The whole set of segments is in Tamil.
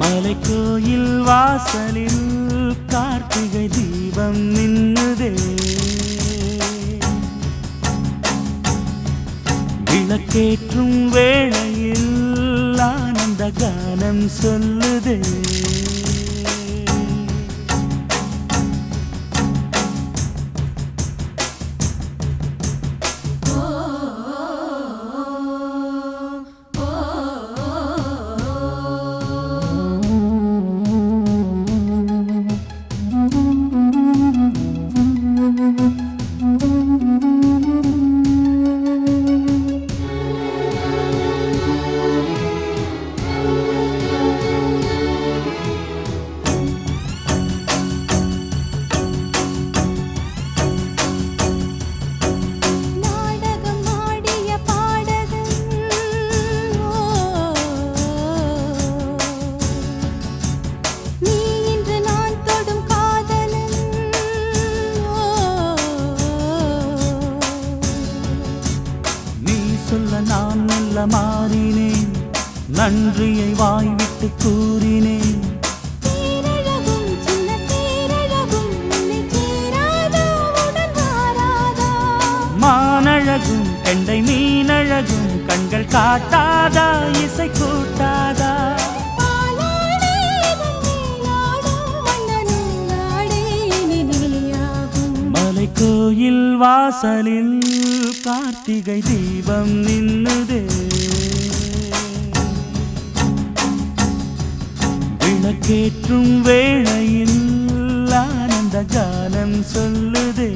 மலைக்கோயில் வாசலில் கார்த்திகை தீபம் நின்னுதே, விளக்கேற்றும் வேளையில் ஆனந்த கானம் சொல்லுதே. நான் நல்ல மாறினேன், நன்றியை வாய்விட்டு கூறினேன். மானழகும் கெண்டை மீனழகும் கண்கள் காட்டாதா, இசை கூட்டாதா? மலைக்கோயில் வாசலில் கார்த்திகை தீபம் நின்னுதே, விளக்கேற்றும் வேளையில் ஆனந்த கானம் சொல்லுதே.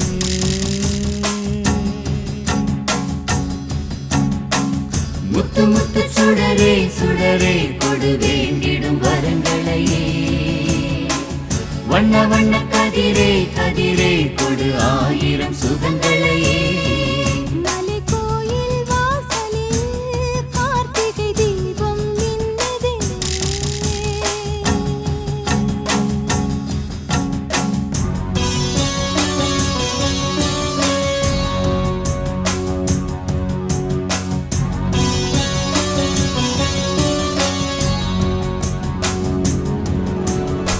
முத்து முத்து சுடரே சுடரே கொடு வேண்டிடும் வரங்களையே, வண்ண வண்ண கதிரே கதிரே கொடு ஆயிரம் சுகங்கள்